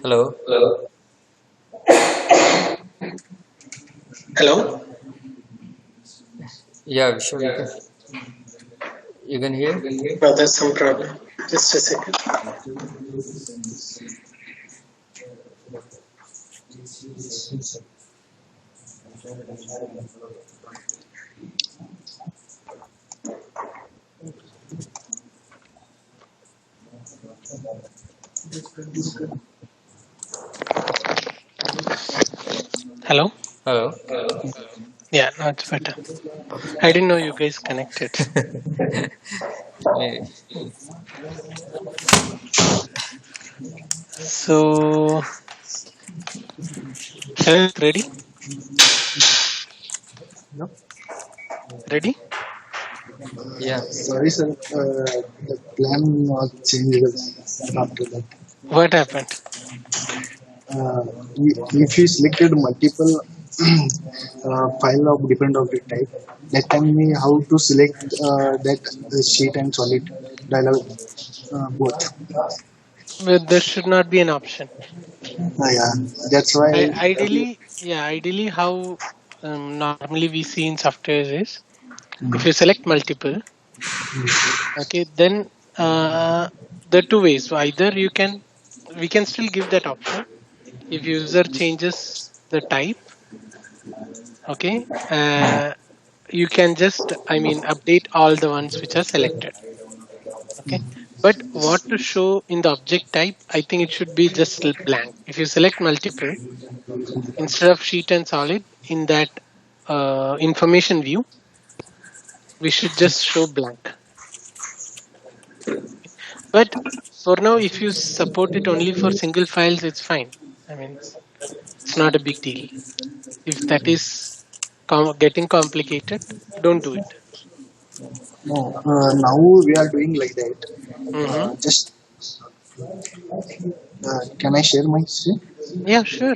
Hello. Hello. Yeah, Vishal, you can hear? Oh, there's some problem. Just a second. Hello. Hello. Yeah, now it's better. I didn't know you guys connected. Maybe. So, ready? No, Ready? Yeah. sorry, sir. The plan was changed after that. What happened? Uh, if you selected multiple file of different object type, that time me how to select that sheet and solid dialog both. Well, there should not be an option. Yeah, that's why. Ideally, how normally we see in softwares is if you select multiple, okay, then there are two ways. So either we can still give that option if user changes the type, okay. You can just, update all the ones which are selected. Okay. But what to show in the object type, I think it should be just blank. If you select multiple, instead of sheet and solid, in that information view, we should just show blank. But for now, if you support it only for single files, it's fine. I mean, it's not a big deal. If that is getting complicated, don't do it. No, now we are doing like that. Hmm. Just can I share my screen? Yeah, sure.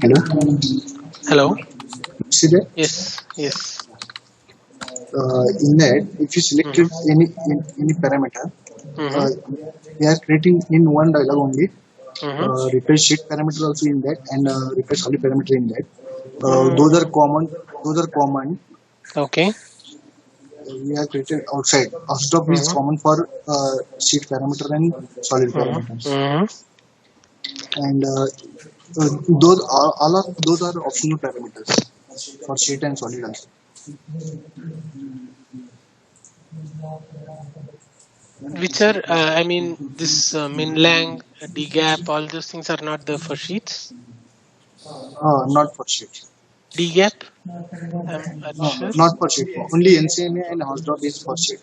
Hello. Hello. See that? Yes. Yes. In that, if you selected Mm-hmm. any parameter, Mm-hmm. uh, we are creating in one dialog only. Mm-hmm. Replace sheet parameter also in that, and replace solid parameter in that. Those are Mm, common. Those are common. okay. We are created outside. Outside of is Mm-hmm. common for sheet parameter and solid Mm-hmm. parameters. Mm-hmm. And those are all of those are optional parameters for sheet and solid also. Which are, this minlang, dgap, all those things are not there for sheets. Not for sheet. Dgap, I'm sure. Not for sheet. Only NCMA and Housedog is for sheet.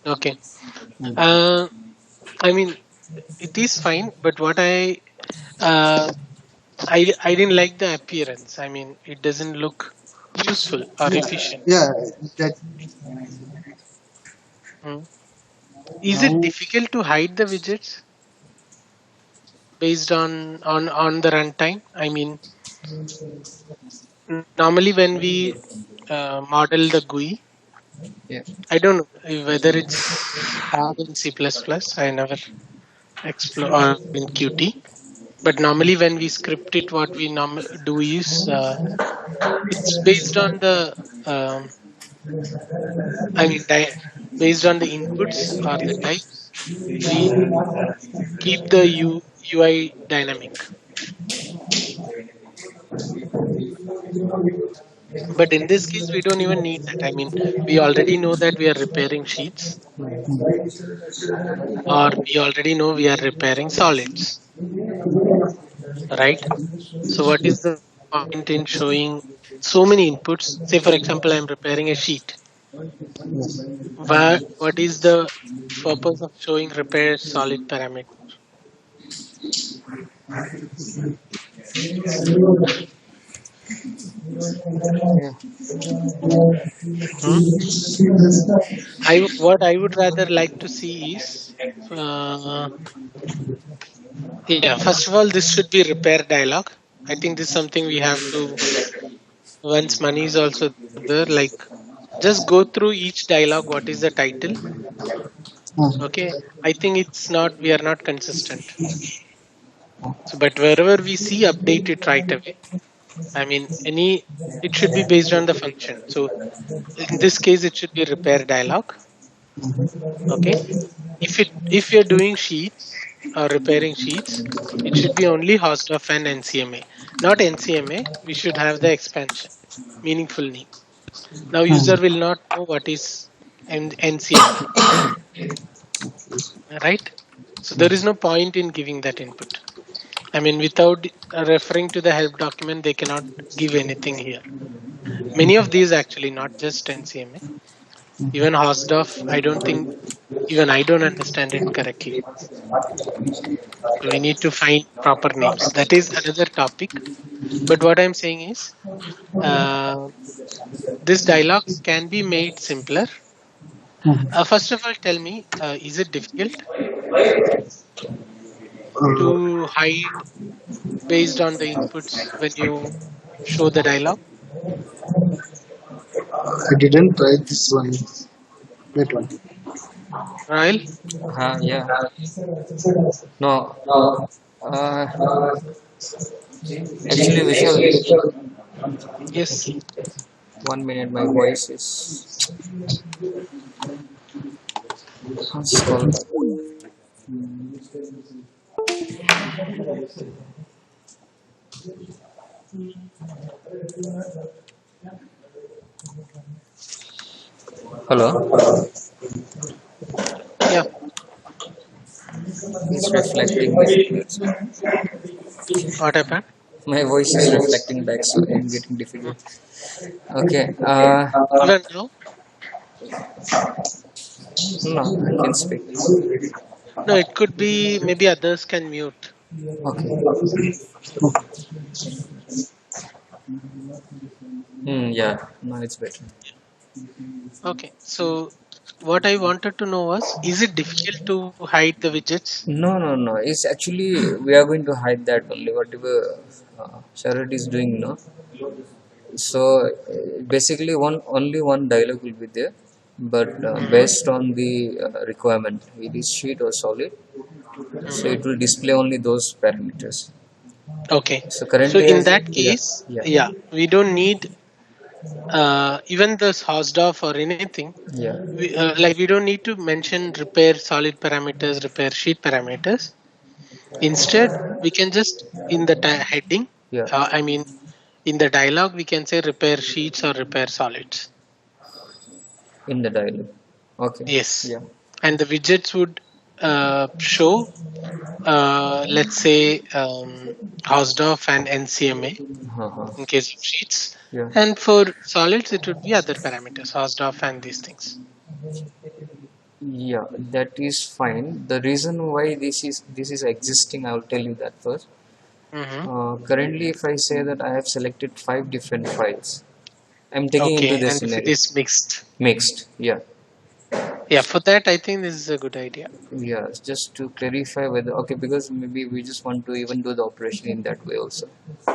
Okay. Uh, I mean, it is fine, but what uh, I didn't like the appearance. I mean, it doesn't look useful or Yeah, efficient. yeah. That Mm. Is it now difficult to hide the widgets based on the runtime? I mean, normally when we model the GUI, Yeah. I don't know whether it's hard in C++. I never explore or in Qt. But normally when we script it, what we do is it's based on the um, based on the inputs or the types. We keep the UI dynamic. But in this case, we don't even need that. I mean, we already know that we are repairing sheets, or we already know we are repairing solids, right? So what is the point in showing so many inputs? Say, for example, I'm repairing a sheet. What is the purpose of showing repair solid parameter? Yeah. Hmm? What I would rather like to see is, uh, yeah, first of all, this should be repair dialogue. I think this is something we have to, once money is also there, like just go through each dialogue. What is the title? Okay, I think it's not, we are not consistent. So, but wherever we see, update it right away. I mean, it should be based on the function. So, in this case, it should be repair dialogue. Okay. If you're doing sheets or repairing sheets, it should be only Hausdorff and NCMA, not NCMA. We should have the expansion, meaningful name. Now, user will not know what is NCMA, right? So there is no point in giving that input. I mean, without referring to the help document, they cannot give anything here. Many of these actually, not just NCMA. Even Hausdorff, I don't think, even I don't understand it correctly. So we need to find proper names. That is another topic. But what I'm saying is, uh, this dialogue can be made simpler. First of all, tell me, is it difficult to hide based on the inputs when you show the dialogue? I didn't try this one. That one. Royal? Yeah. No. Uh, Actually, Vishal, Yes. 1 minute. My voice is. Just call back. Hello. Yeah. It's reflecting back. That's why. What happened? My voice is reflecting back, so I'm getting difficult. Okay. Even now? No, I can speak. No, it could be maybe others can mute. Okay. Yeah. No, it's better. Okay. So what I wanted to know was, is it difficult to hide the widgets? No, no, no. It's actually we are going to hide that only whatever Sharad is doing. No. So basically, only one dialogue will be there, but Mhm, based on the requirement, it is sheet or solid. So mhm. it will display only those parameters. Okay. So So currently, in as that yeah, case, yeah, yeah, we don't need even this Hausdorff or anything. yeah, Like we don't need to mention repair solid parameters, repair sheet parameters. Instead, we can just in the heading, yeah, I mean, in the dialogue, we can say repair sheets or repair solids. in the dialogue. Okay, Yes. yeah, And the widgets would show, let's say, Hausdorff and NCMA uh-huh. in case of sheets. Yeah, And for solids, it would be other parameters, Hausdorff and these things. yeah. That is fine. The reason why this is existing, I will tell you that first. Hmm. Currently, if I say that I have selected 5 different files, I'm taking into Okay. this And if it scenario is mixed, mixed. Yeah, yeah, for that, I think this is a good idea. yeah. Just to clarify whether okay, because maybe we just want to even do the operation in that way also.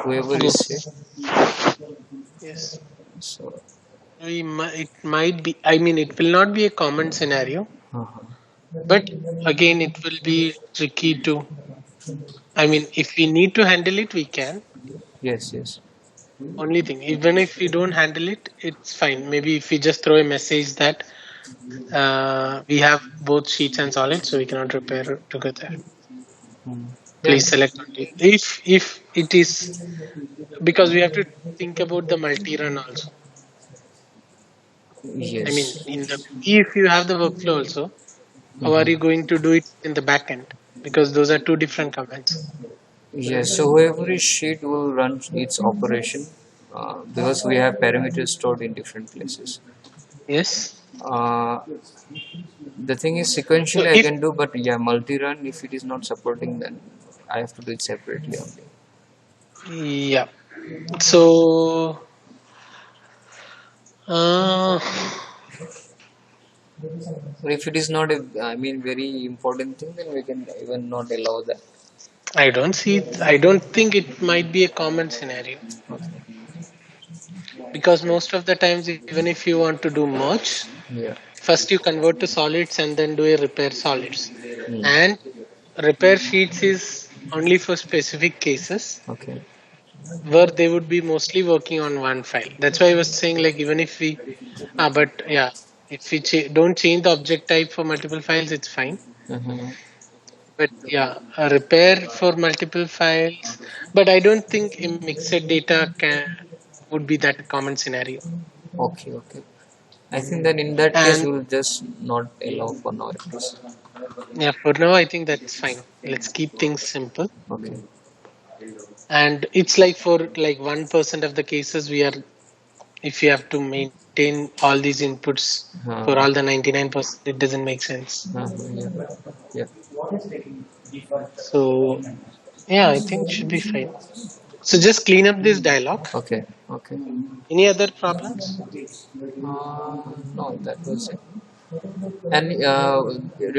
Whoever is say Yes. Yes. so. It might be, I mean, it will not be a common scenario, Uh-huh. but again, it will be tricky to, I mean, if we need to handle it, we can. Yes, yes, Only thing, even if we don't handle it, it's fine. Maybe if we just throw a message that we have both sheets and solids, so we cannot repair together. mm. Yeah, Please select only. If it is, because we have to think about the multi-run also. I mean, yes, in the if you have the workflow also, how are you mm-hmm. going to do it in the back end? Because those are two different commands. Yes. So whoever is sheet will run its operation because we have parameters stored in different places. Yes. Uh, the thing is So sequentially I if can do, but yeah, multi-run if it is not supporting, then I have to do it separately only. yeah, so Uh, Or if it is not a, I mean, very important thing, then we can even not allow that. I don't see it. I don't think it might be a common scenario, Okay. because most of the times, even if you want to do merge, Yeah. first you convert to solids and then do a repair solids. Hmm. And repair sheets is only for specific cases Okay. where they would be mostly working on one file. That's why I was saying, like, even if we, but yeah, if we don't change the object type for multiple files, it's fine. Mm-hmm. But yeah, a repair for multiple files. But I don't think a mixed data would be that common scenario. Okay. Okay. I think then in that case And we'll just not allow for now at least. yeah, for now, I think that's fine. Let's keep things simple. Okay. And it's like for like 1% of the cases, if you have to maintain all these inputs for Uh, all the 99%, it doesn't make sense. yeah. Yeah. So yeah, I think it should be fine. So just clean up this dialog. Okay. Okay. Any other problems? No, that was it. And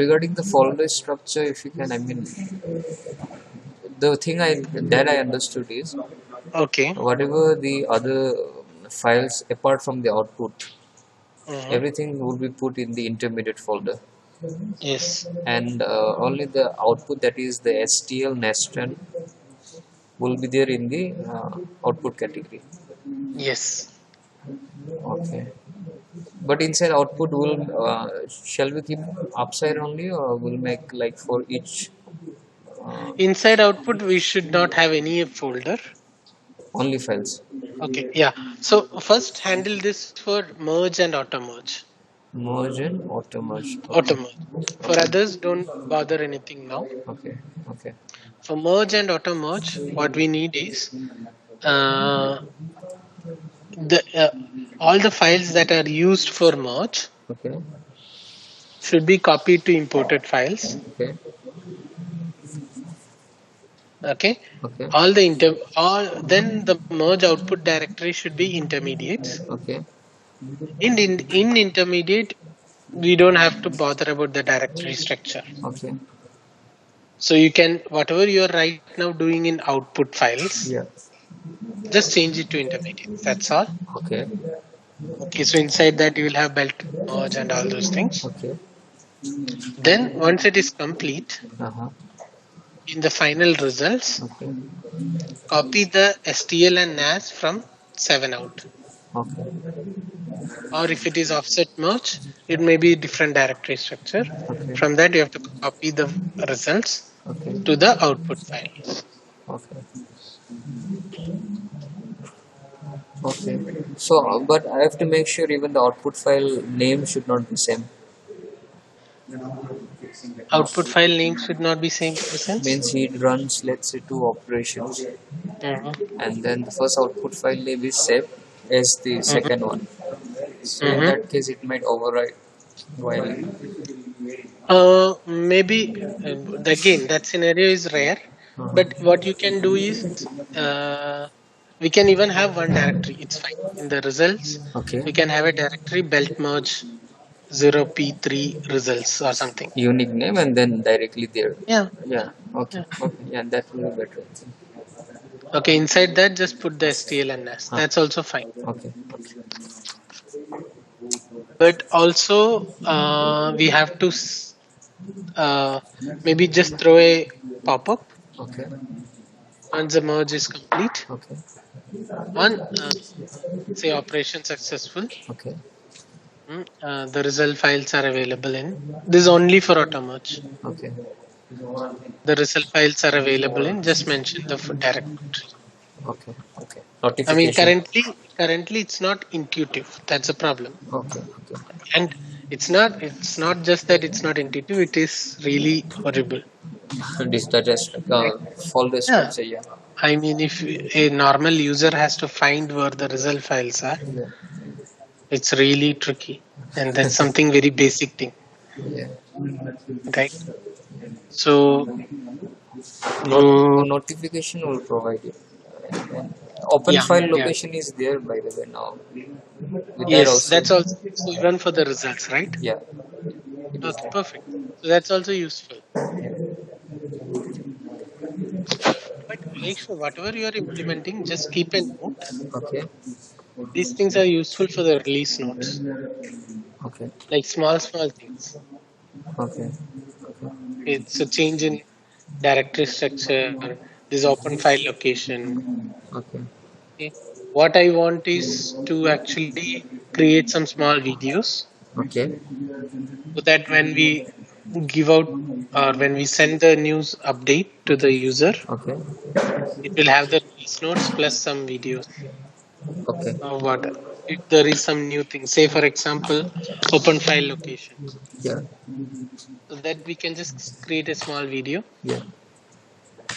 regarding the folder structure, if you can, I mean, the thing I understood is Okay. whatever the other files apart from the output, Mhm. everything would be put in the intermediate folder, Yes. and only the output, that is the STL nested, will be there in the output category. Yes. Okay. But inside output, will shall we keep upside only, or will make like for each uh, Inside output, we should not have any folder. only files? Okay. Yeah. So first handle this for merge and auto merge. Merge and auto merge. Auto Okay. merge. For others, don't bother anything now. Okay. Okay. For merge and auto merge, what we need is uh, the all the files that are used for merge Okay. should be copied to imported files. Okay. Okay. Okay. All then the merge output directory should be intermediates. Okay. In intermediate, we don't have to bother about the directory structure. Okay. So you can, whatever you are right now doing in output files, Yeah. just change it to intermediates. That's all. Okay. Okay. So inside that you will have belt merge and all those things. Okay. Then once it is complete, Uh-huh. in the final results, Okay. copy the STL and NAS from 7 out. Okay. Or if it is offset merge, it may be different directory structure. Okay. From that, you have to copy the results Okay. to the output file. Okay. Okay. So, but I have to make sure even the output file name should not be same. Output file name should not be same in the sense. Means it runs, let's say, two operations, Mhm. and then the first output file name is saved as the Mhm. second one. So in Mhm. that case, it might override while. Maybe again that scenario is rare, but what you can do is uh, we can even have one directory. It's fine. In the results, Okay. we can have a directory belt merge 0p3 results or something. Unique name and then directly there. Yeah. Yeah. Okay. Yeah. Okay. Yeah, that will be better. Okay. Inside that, just put the STL and NAS. Huh. That's also fine. Okay. Okay. But also, we have to uh, maybe just throw a pop-up Okay. once the merge is complete Okay. on say operation successful. Okay. The result files are available in this is only for auto merge. Okay. The result files are available in just mention the directory. Okay. Okay. I mean, Notification. currently it's not intuitive. That's a problem. Okay. Okay. And it's not just that it's not intuitive, it is really horrible. This the just Right? folder Yeah. structure. Yeah. I mean, if a normal user has to find where the result files are, Yeah. it's really tricky. And that's something very basic thing, Yeah. right? So Notification will provide it. And open yeah, file yeah. location is there by the way now. With that Yes, also, that's also useful even for the results, right? yeah, it is Okay, there. perfect. So that's also useful. But make sure whatever you are implementing, just keep a note. Okay, These things are useful for the release notes, okay, like small things. okay, It's a change in directory structure, this open file location. okay, Okay. What I want is to actually create some small videos okay, so that when we give out or when we send the news update to the user, okay, it will have the release notes plus some videos. okay, What if there is some new thing? Say for example, open file location. yeah, So that we can just create a small video yeah,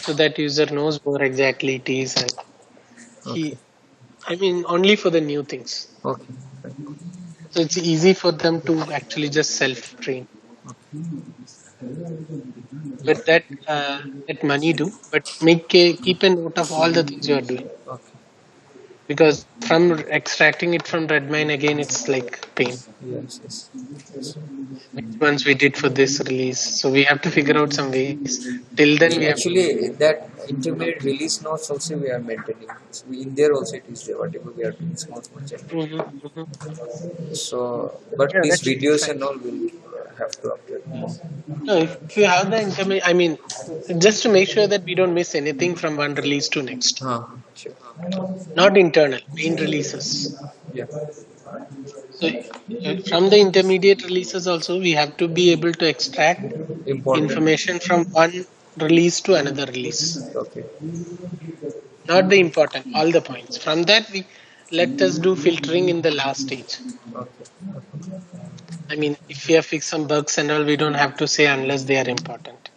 so that user knows where exactly it is and okay, he I mean only for the new things. okay, So it's easy for them to actually just self train. But that money do, but keep a note of all the things you are doing okay, because from extracting it from Redmine again, it's like pain. yes, yes, yes. Which ones we did for this release, so we have to figure out some ways. Till then, We we have to. actually that intermediate release notes also we are maintaining. So in there also it is there, whatever we are doing small changes. Mhm, mhm. So, but Yeah, these that should be videos fine. and all will have to update more. No, if you have the intermediate, I mean, just to make sure that we don't miss anything from one release to next. Sure. Not internal, main releases. Yeah, So from the intermediate releases also, we have to be able to extract important. information from one release to another release. Okay, Not the important, all the points. From that, we let us do filtering in the last stage. okay, I mean, if we have fixed some bugs and all, we don't have to say unless they are important.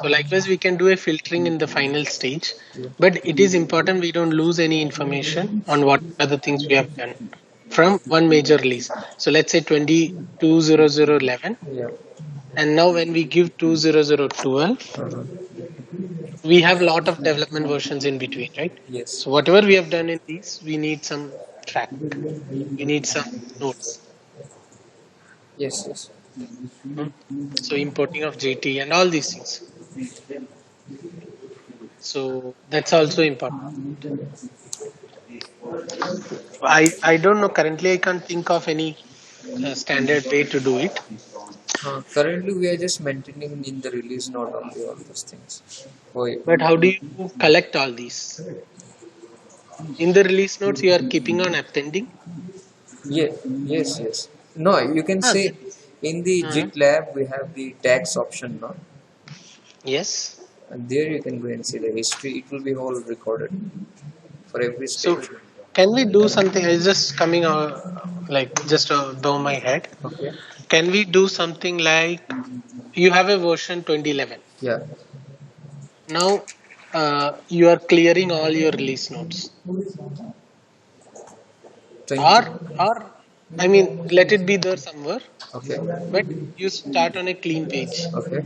So likewise, we can do a filtering in the final stage, yeah, but it is important we don't lose any information on what are the things we have done from one major release. So let's say 202011, yeah, and now when we give 20012, we have a lot of development versions in between, right? yes, So whatever we have done in these, we need some track, we need some notes. yes, yes. Hmm? So importing of JT and all these things. So that's also important. I don't know. Currently, I can't think of any standard way to do it. Currently, we are just maintaining in the release note only all those things. Oh, yeah. But how do you collect all these? In the release notes, you are keeping on appending. Yeah, yes, yes. No, you can Ah, say in the uh, GitLab we have the tags option, no? yes. And there you can go and see the history. It will be all recorded for every So stage. can we do something? It's just coming out like just above my head. Okay. Can we do something like you have a version 2011? Yeah. Now you are clearing all your release notes, 20. or or I mean, let it be there somewhere. Okay. But you start on a clean page. Okay.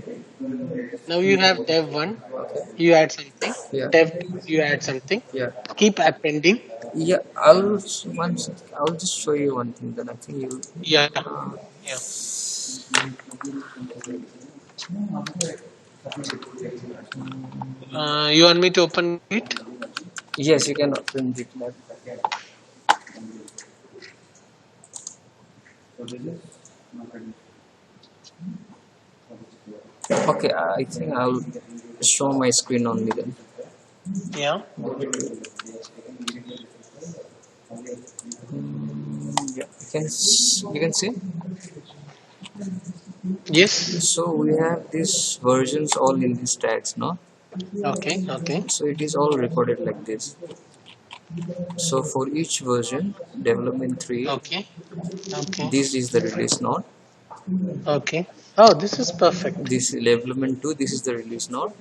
Now you have dev 1, Okay. you add something. Yeah. Dev 2, you add something. Yeah. Keep appending. Yeah. I'll just show you one thing. Then I think you. Yeah, Uh, yeah. You want me to open it? yes, you can open GitLab. Okay. I think I'll show my screen only then. Yeah. Yeah. You can see. Yes. So we have these versions all in these tags, no? Okay. Okay. So it is all recorded like this. So for each version, development 3, Okay. Okay. this is the release note. Okay. Oh, this is perfect. This development 2, this is the release note.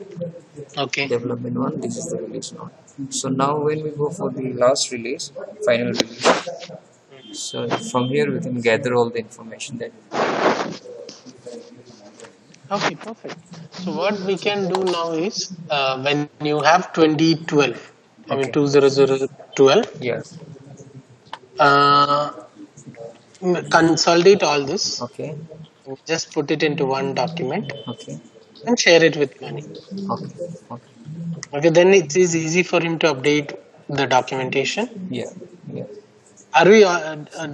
Okay. Development 1, this is the release note. So now when we go for the last release, final release, so from here we can gather all the information that. Okay. Perfect. So what we can do now is when you have 2012, I mean Okay. 2012, Yeah. uh, consolidate all this, Okay. just put it into one document Okay. and share it with Mani. Okay. Okay. Okay, then it is easy for him to update the documentation. Yeah. Yeah. Are we?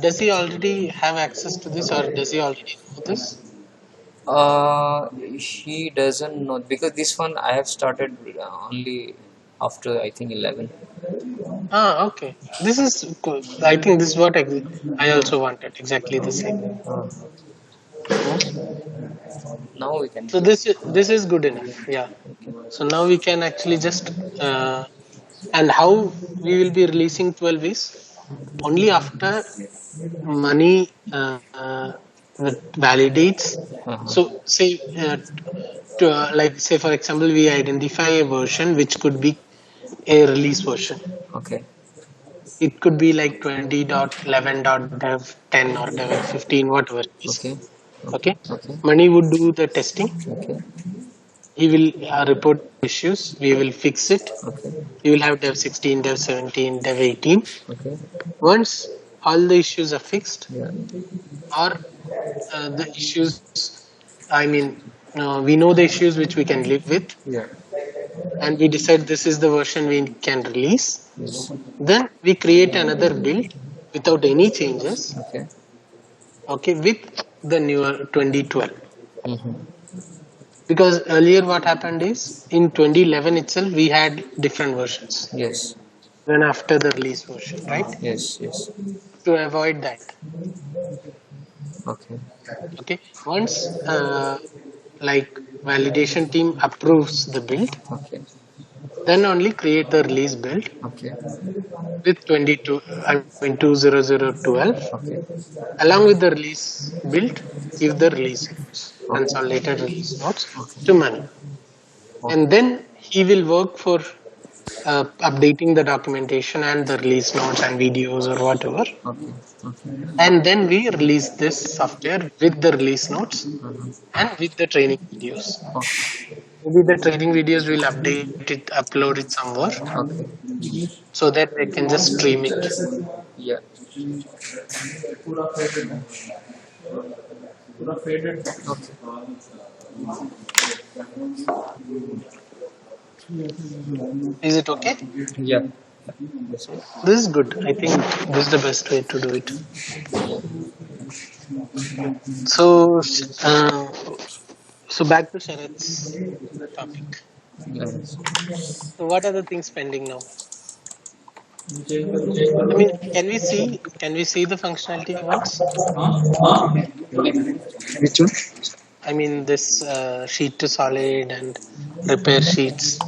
Does he already have access to this, or does he already know this? He doesn't know because this one I have started only after I think 11. Ah, okay. This is cool. I think this is what I also wanted. Exactly the same. Uh, Hmm. Now we can So see. this is good enough. Yeah. So now we can actually just and how we will be releasing 12 is only after money validates. Uh-huh. So say like say for example we identify a version which could be a release version. Okay. It could be like 20.11.dev 10 or dev 15, whatever it is. Okay. Okay. Okay. Okay. Money would do the testing. Okay. He will report issues. We will fix it. Okay. We will have dev 16, dev 17, dev 18. Okay. Once all the issues are fixed, Yeah. or the issues, I mean, we know the issues which we can live with, Yeah. and we decide this is the version we can release. Yes. Then we create another build without any changes, Okay. okay, with the newer 2012. Mm-hmm. Because earlier what happened is in 2011 itself we had different versions. Yes. Then after the release version, right? Yes. Yes. To avoid that, Okay. okay. Once like validation team approves the build, Okay. then only create the release build Okay. with 22. I mean 20012. Okay. Along with the release build, give the release notes, Okay. consolidated release notes to Okay. Mani, Okay. and then he will work for updating the documentation and the release notes and videos or whatever. Okay. Okay. And then we release this software with the release notes and with the training videos. Okay. Maybe the training videos will update it, upload it somewhere Okay. so that they can just stream it. Yeah. Okay. Is it okay? Yeah. That's good. This is good. I think this is the best way to do it. So, so back to Sharat's topic. Yes. So, what are the things pending now? I mean, can we see the functionality once? Which one? I mean, this sheet to solid and repair sheets.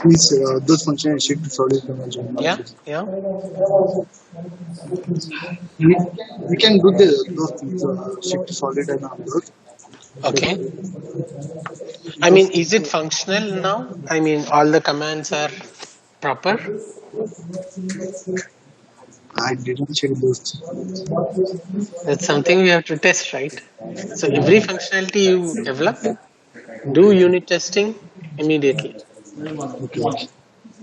Please, those functions shift to solid conversion. Yeah, yeah. We, we can do those things, shift to solid and all those. Okay. I Those mean, is it functional now? I mean, all the commands are proper. I didn't check those. That's something we have to test, right? So every functionality you develop, do unit testing immediately. Okay.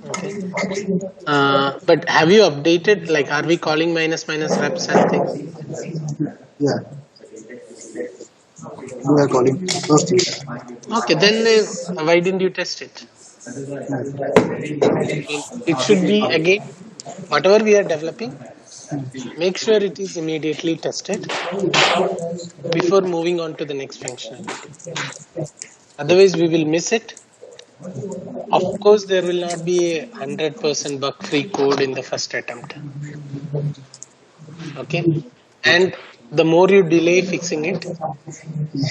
Okay. But have you updated? Like, are we calling minus minus reps and things? Yeah, we are calling those things. Okay, then why didn't you test it? I mean, it should be again whatever we are developing. Make sure it is immediately tested before moving on to the next functionality. Otherwise, we will miss it. Of course, there will not be a 100% bug-free code in the first attempt. Okay, and the more you delay fixing it,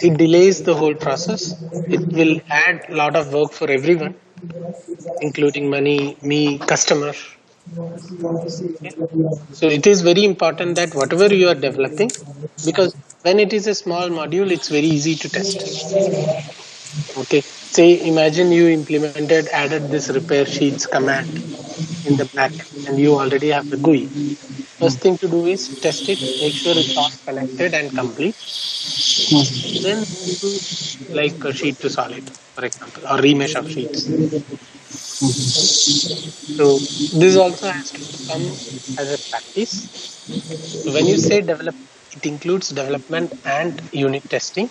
it delays the whole process. It will add a lot of work for everyone, including money, me, customer. Okay? So it is very important that whatever you are developing, because when it is a small module, it's very easy to test. Okay, say imagine you implemented, added this repair sheets command in the backend, and you already have the GUI. First thing to do is test it, make sure it's all connected and complete. Then move to like a sheet to solid, for example, or remesh of sheets. So this also has to come as a practice. So when you say develop, it includes development and unit testing.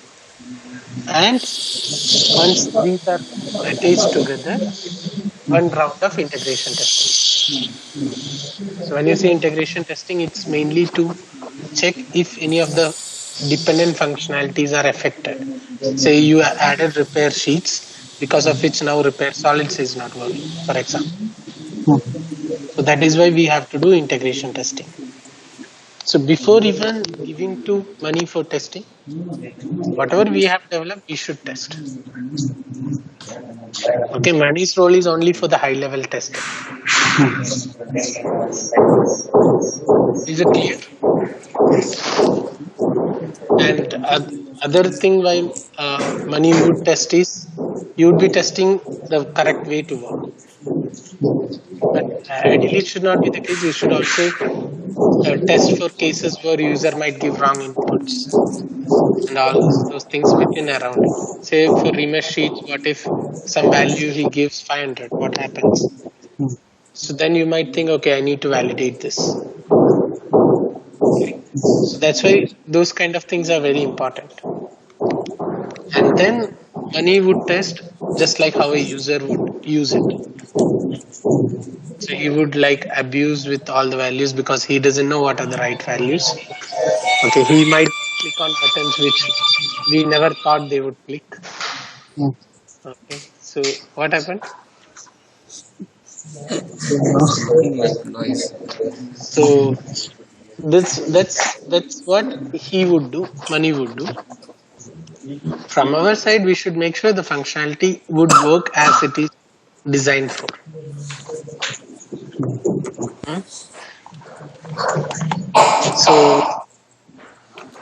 And once these are packaged together, one round of integration testing. So when you say integration testing, it's mainly to check if any of the dependent functionalities are affected. Say you added repair sheets, because of which now repair solids is not working, for example. So that is why we have to do integration testing. So before even giving to money for testing, whatever we have developed, we should test. Okay, money's role is only for the high level testing. Is it clear? And other thing why money would test is you would be testing the correct way to work. But ideally, it should not be the case. You should also test for cases where user might give wrong inputs and all those things within around it. Say for remesh sheets, what if some value he gives 500? What happens? So then you might think, okay, I need to validate this. Okay. So that's why those kind of things are very important. And then money would test just like how a user would use it. So he would like abuse with all the values because he doesn't know what are the right values. Okay, he might click on buttons which we never thought they would click. Okay, so what happened? Something like noise. So that's what he would do, money would do. From our side, we should make sure the functionality would work as it is designed for. Hmm? So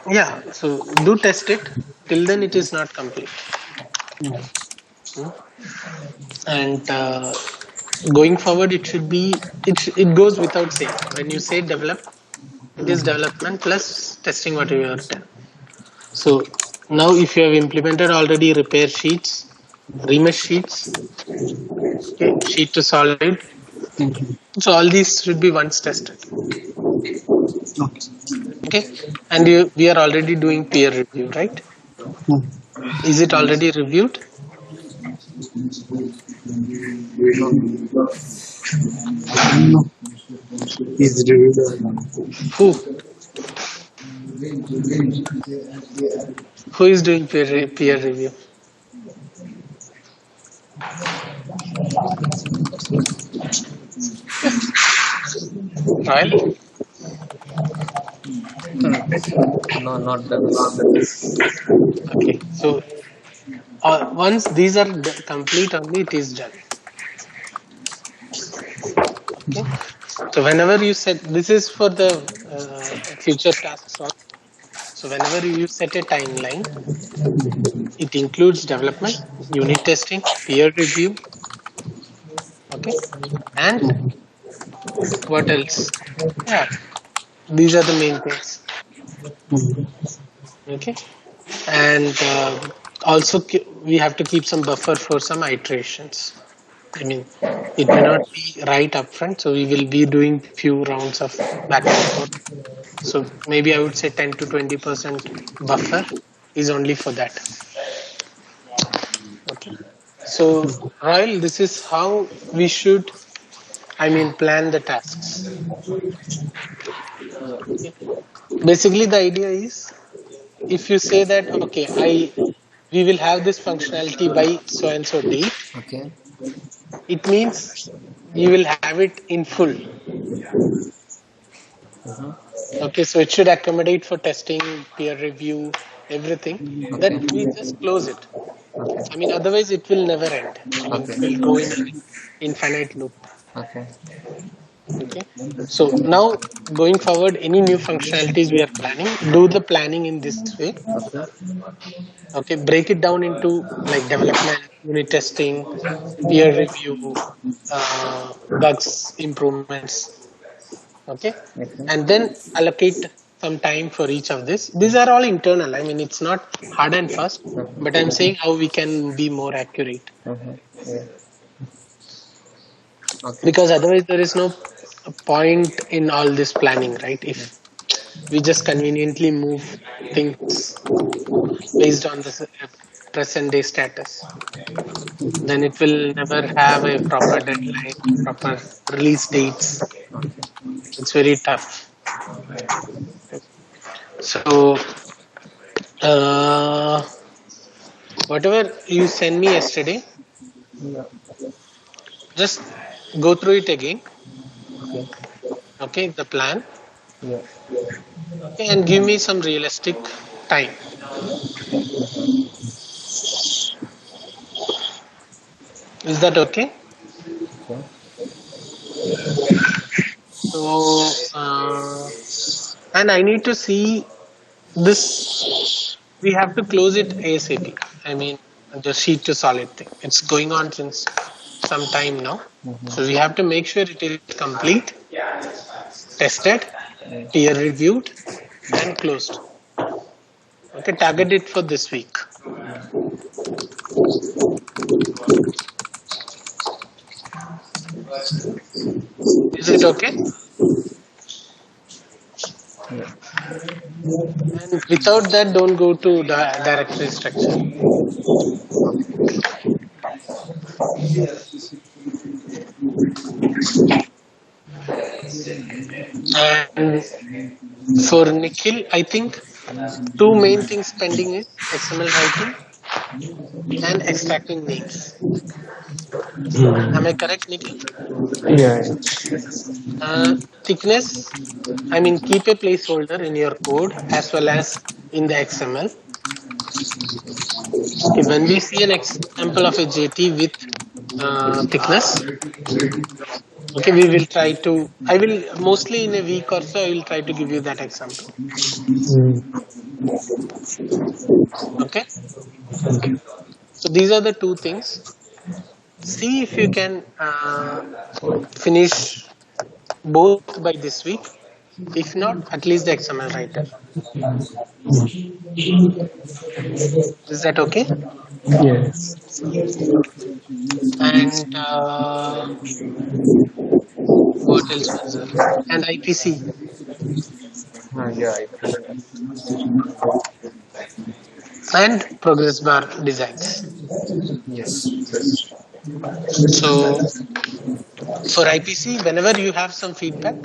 yeah, so do test it. Till then, it is not complete. Hmm? And going forward, it should be it goes without saying. When you say develop, it is development plus testing what you have done. So now, if you have implemented already repair sheets, remesh sheets, okay, sheet to solid. So all these should be once tested. Okay, and we are already doing peer review, right? Is it already reviewed? Is reviewed or not? Who who is doing peer review? Right. No, not that. Okay, so once these are complete, only it is done. Okay, so whenever you set, this is for the future tasks also. So whenever you set a timeline, it includes development, unit testing, peer review. Okay, and what else? Yeah, these are the main things. Okay, and also we have to keep some buffer for some iterations. I mean, it may not be right upfront, so we will be doing few rounds of back and forth. So maybe I would say 10 to 20% buffer is only for that. Okay. So Royal, this is how we should, I mean, plan the tasks. Okay. Basically, the idea is if you say that okay, we will have this functionality by so and so date, Okay. it means you will have it in full. Okay, so it should accommodate for testing, peer review, everything. That Okay. we just close it. Okay. I mean, otherwise it will never end. I mean, Okay. we'll go in an infinite loop. Okay. Okay. So now going forward, any new functionalities we are planning, do the planning in this way. Okay. Okay, break it down into like development, unit testing, peer review, bugs improvements. Okay, Okay. and then allocate some time for each of this. These are all internal. I mean, it's not hard and fast, but I'm saying how we can be more accurate. Yeah. Okay. because otherwise there is no point in all this planning, right? If we just conveniently move things based on the present day status, then it will never have a proper deadline, proper release dates. Okay. It's very tough. So, uh, whatever you sent me yesterday, Yeah. just go through it again. Okay. Okay, the plan. Yeah. Okay, and give me some realistic time. Is that okay? Okay. So, and I need to see this. We have to close it ASAP. I mean, the sheet to solid thing. It's going on since some time now. So we have to make sure it is complete, tested, peer reviewed, and closed. Okay, target it for this week. Is it okay? Yeah. And without that, don't go to the directory structure. And for Nikhil, I think two main things pending is XML writing and extracting names. Am I correct, Nikhil? Yeah. Thickness, I mean, keep a placeholder in your code as well as in the XML. Okay, when we see an example of a JT with thickness, okay, we will try to, I will mostly in a week or so, I will try to give you that example. Okay, so these are the two things. See if you can finish both by this week. If not, at least the XML writer. Is that okay? Yes. And what else was there? And IPC Yeah. I appreciate. and progress bar designs. Yes. So for IPC, whenever you have some feedback,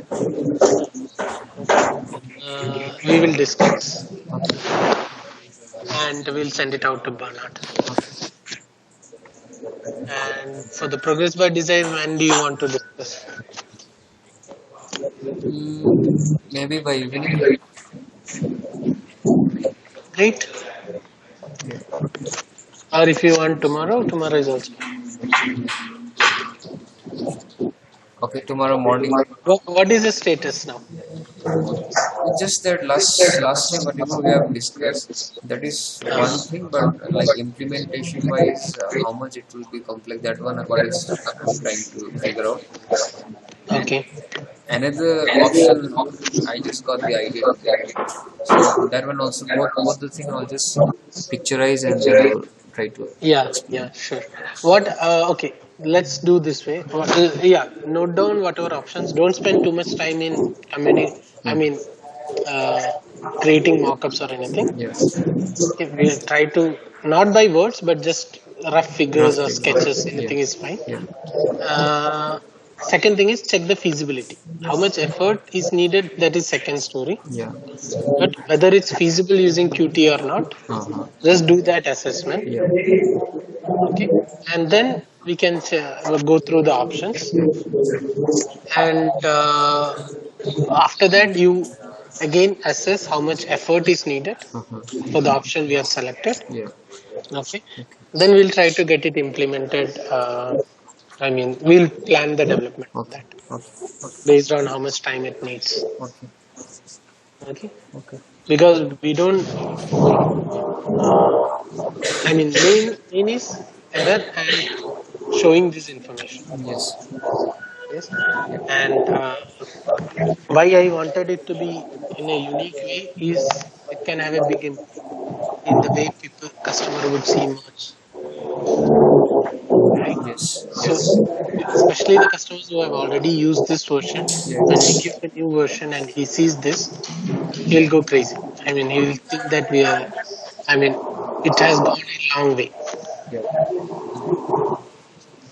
okay, we will discuss and we'll send it out to Bernard. And for the progress bar design, when do you want to discuss? Mm, maybe by evening. Great. Or if you want tomorrow, tomorrow is also. Okay. Tomorrow morning. What is the status now? Just that last time whatever we have discussed, that is one thing. But like implementation wise, how much it will be complex. That one what is I'm trying to figure out. And Okay. another option, I just got the idea today. So that one also both the thing I'll just picturize and then I will try to Yeah, explain. yeah, sure. What? Okay, let's do this way. Yeah, note down whatever options. Don't spend too much time in I Yeah. mean, uh, creating mockups or anything. Yeah. Okay, we try to not by words, but just rough figures Rough or figure. sketches. Yeah. Anything is fine. Yeah. Uh, Second thing is check the feasibility. How much effort is needed? That is second story. Yeah. But whether it's feasible using Qt or not, Uh-huh. just do that assessment. Yeah. Okay, and then we can go through the options, and after that you again assess how much effort is needed Uh-huh. for the option we have selected. Yeah. Okay, then we'll try to get it implemented. I mean, we'll plan the development of Okay. that Okay. based on how much time it needs. Okay. Okay, Okay. because we don't, I mean, main is error and showing this information. Yes. Yes, and why I wanted it to be in a unique way is it can have a big impact in the way people customer would see merch, Yes, So, yes, especially the customers who have already used this version, when we yes, give the new version and he sees this, he'll go crazy. I mean, he will think that we are, I mean, it has gone a long way. yeah.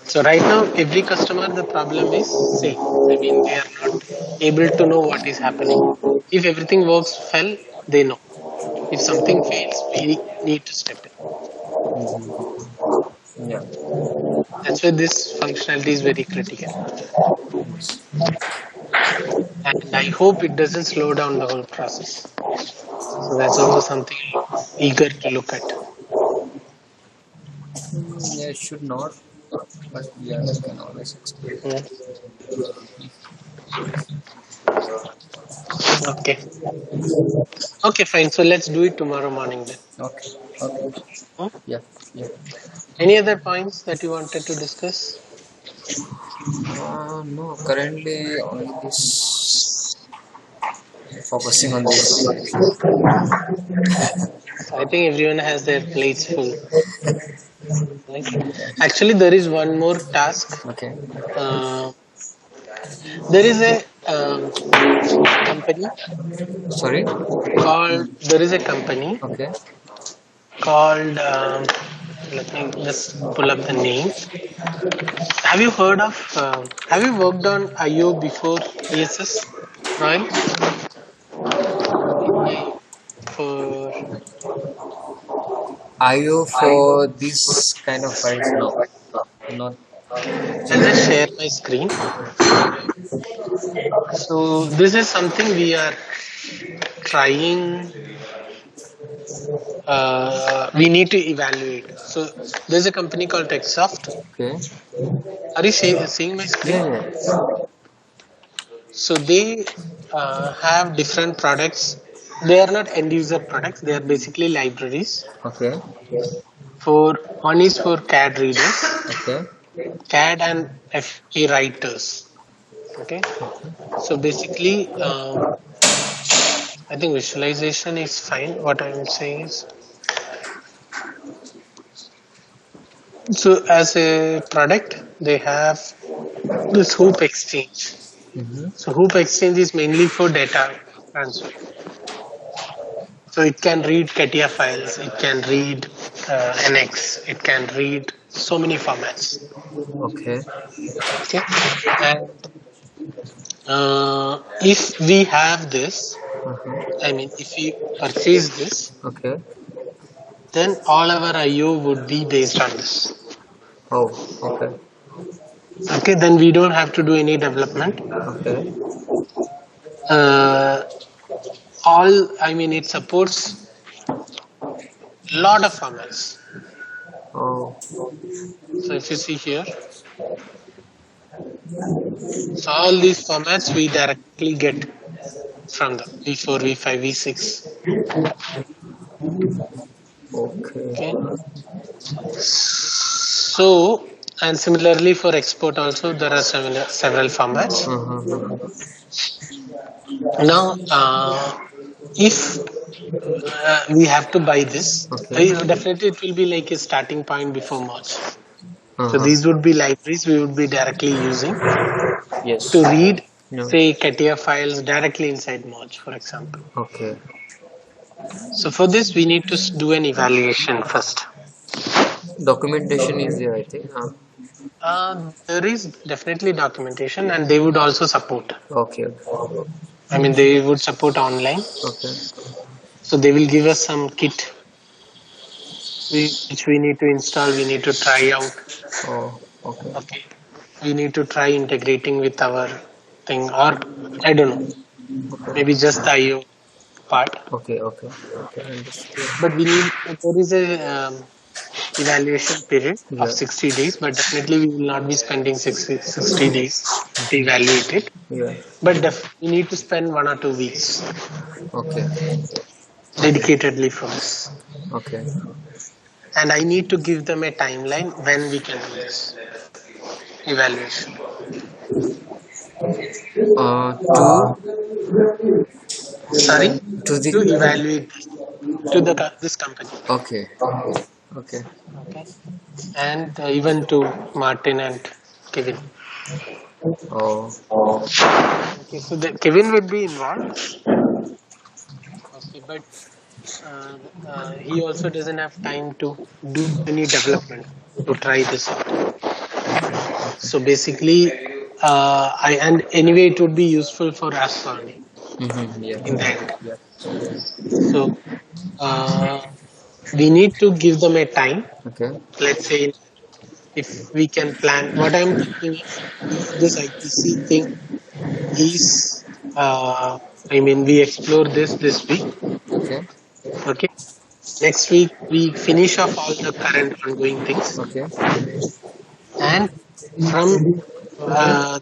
So right now, every customer, the problem is same. I mean, they are not able to know what is happening. If everything works well, they know. If something fails, we need to step in. Yeah. That's why this functionality is very critical. Yes. And I hope it doesn't slow down the whole process. So that's also something eager to look at. Yeah, it should not, but yeah, we can always expect. Mm. Okay. Okay, fine. So let's do it tomorrow morning then. Okay, okay. Hmm? Yeah, yeah. Any other points that you wanted to discuss? No, currently only this, focusing on this only actually. So I think everyone has their plates full. Right? Actually, there is one more task. Okay. Uh, there is a company Sorry. called. There is a company Okay. called. Let me just pull up the name. Have you heard of? Have you worked on IO before? ESS, Royal? IO for. IO for this kind of files? No, not I'll actually. just share my screen. So this is something we are trying. We need to evaluate. So there's a company called TechSoft. Okay. Are you seeing my screen? Yeah, yeah. So they have different products. They are not end user products. They are basically libraries. Okay. For one is for CAD readers, Okay. CAD and FA writers. Okay. So basically, I think visualization is fine. What I'm saying is, so as a product, they have this Hoop Exchange. Mm-hmm. So Hoop Exchange is mainly for data transfer. So it can read CATIA files, it can read NX, it can read so many formats. Okay. Okay, and if we have this, I mean, if we purchase this, Okay. then all our IO would be based on this. Oh, okay. Okay, then we don't have to do any development. Okay. Uh, I mean, it supports a lot of formats. Oh, So if you see here, so all these formats we directly get from the V4, V5, V6. okay. Okay. So, and similarly for export also, there are several formats. Uh-huh. Now, if we have to buy this, Okay. definitely it will be like a starting point before March. So Uh-huh. these would be libraries we would be directly using to Yes. read, No. say, CATIA files directly inside Merge, for example. Okay. So for this, we need to do an evaluation first. Documentation is there, I think. There is definitely documentation, and they would also support. Okay. I mean, they would support online. Okay. So they will give us some kit which we need to install. We need to try out. Oh, okay. Okay, we need to try integrating with our thing, or I don't know, maybe just the IO part. Okay. Okay. Okay. Understood. But we need there is a evaluation period of Yeah. 60 days, but definitely we will not be spending 60 days to evaluate it. Yeah. But we need to spend 1 or 2 weeks Okay. dedicatedly for this. Okay. And I need to give them a timeline when we can do this evaluation. To Sorry, to to the. evaluate to the this company. Okay. Okay. Okay. and even to Martin and Kevin. Oh, Okay, so Kevin would be involved. Okay, but he also doesn't have time to do any development to try this out. So basically, I and anyway it would be useful for us only mm-hmm. Yeah, in the end. yeah. So uh, we need to give them a time. Okay. Let's say if we can plan. What I'm thinking is, if this IPC thing is, I mean, we explore this week. Okay. Okay, next week we finish off all the current ongoing things, Okay. and from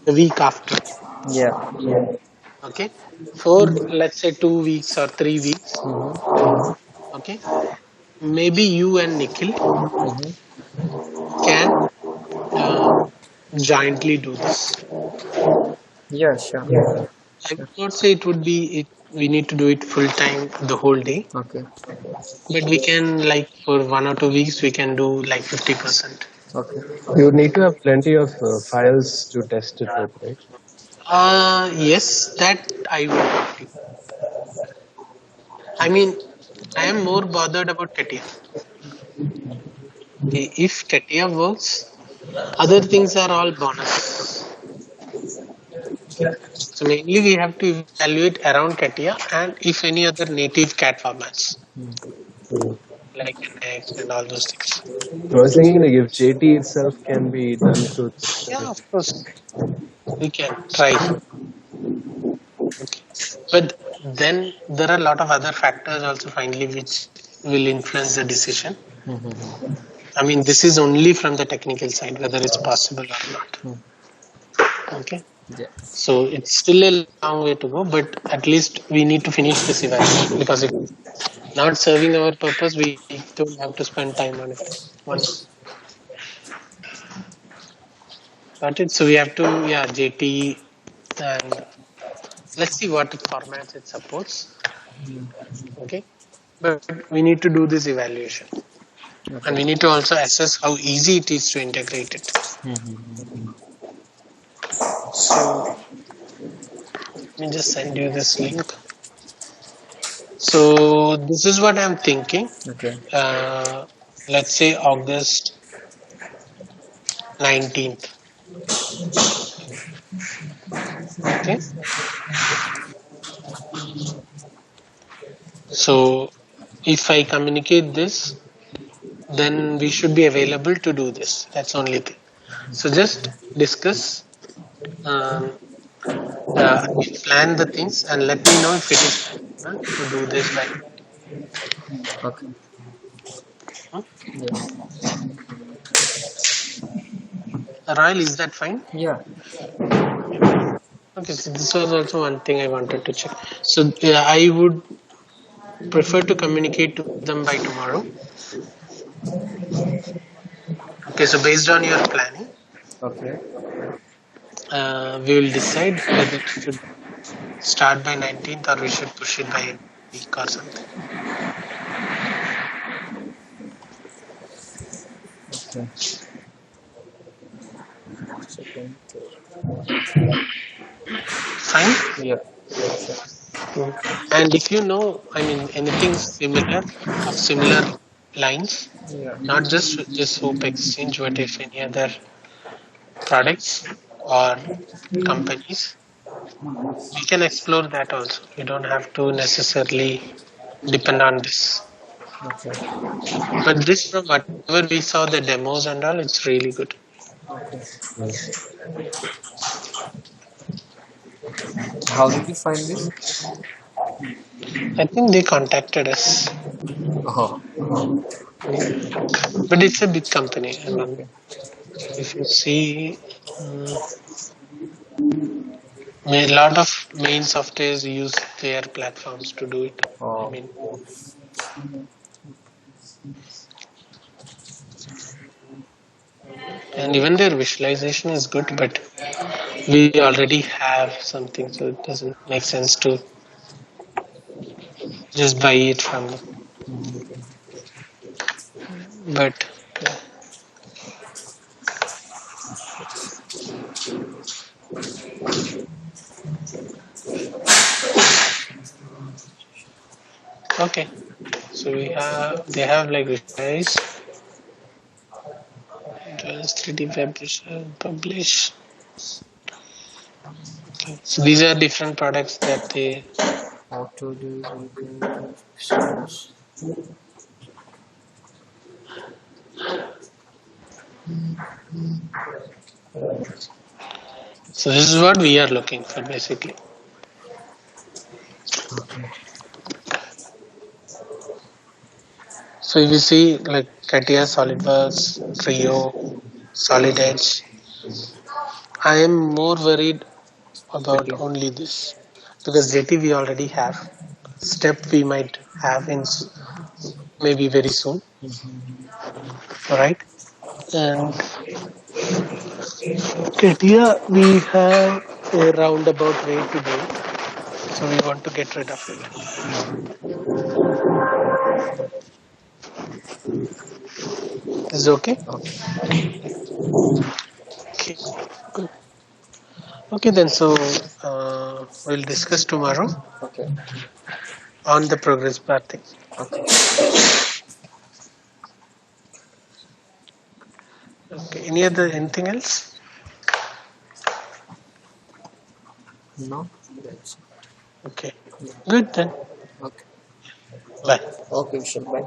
the week after, Yeah. okay, for let's say 2 weeks or 3 weeks, Mm-hmm. okay, maybe you and Nikhil Mm-hmm. can uh, jointly do this. Yeah, sure. I would not say it would be it. We need to do it full time the whole day, Okay. but we can like for 1 or 2 weeks we can do like 50%. Okay. You need to have plenty of files to test it with, right? Yes, that I would agree. I mean, I am more bothered about CATIA. Okay, if CATIA works, other things are all bonus. So mainly we have to evaluate around CATIA and if any other native CAT formats Hmm. like NX and all those things. I was thinking like if JT itself can be done through this, Yeah, right? of course we can try. Okay. But then there are a lot of other factors also finally which will influence the decision. Mm-hmm. I mean, this is only from the technical side, whether it's possible or not. Mm. Okay. Yeah. So it's still a long way to go, but at least we need to finish this evaluation because if not serving our purpose, we don't have to spend time on it once. Got it? So we have to, yeah, JT and let's see what formats it supports. Okay. But we need to do this evaluation and Okay. we need to also assess how easy it is to integrate it. Mm-hmm. So let me just send you this link. So this is what I'm thinking. Okay. Uh, let's say August 19th. Okay. So if I communicate this, then we should be available to do this. That's only thing. So just discuss, um, plan the things and let me know if it is possible to do this by. Okay. Hmm? Yeah. Royal, is that fine? Yeah. Okay, so this was also one thing I wanted to check. So I would prefer to communicate to them by tomorrow. Okay, so based on your planning, Okay. we will decide whether we should start by 19th or we should push it by a week or something. Okay. Second. Fine? Yeah. Sure. And if you know, I mean, anything similar of similar lines, Yeah. not just this Hope Exchange, but if any other products or companies, we can explore that also. You don't have to necessarily depend on this. Okay. But this, from whatever we saw, the demos and all, it's really good. Okay. Yes. How did you find this? I think they contacted us, Oh. but it's a big company. I mean, Okay. if you see, um, a lot of main softwares use their platforms to do it. I Oh. mean, and even their visualization is good, but we already have something, so it doesn't make sense to just buy it from them. Mm-hmm. But yeah. Okay. So they have like resize, just 3D vibration, publish. Okay. So these are different products that they. Auto days weekend systems. So this is what we are looking for basically. Okay. So if you see like CATIA, SolidWorks, Trio, Solid Edge, I am more worried about Fitting. only this because JT we already have. Step we might have in maybe very soon. All right. And CATIA we have a roundabout way to do it. So we want to get rid of it. Is it okay? Okay. Okay. Good. Okay then. So we'll discuss tomorrow Okay. on the progress bar thing. Okay. Okay. Anything else? No, that's Okay. Good then. okay. Bye. Okay, Vishal. Bye.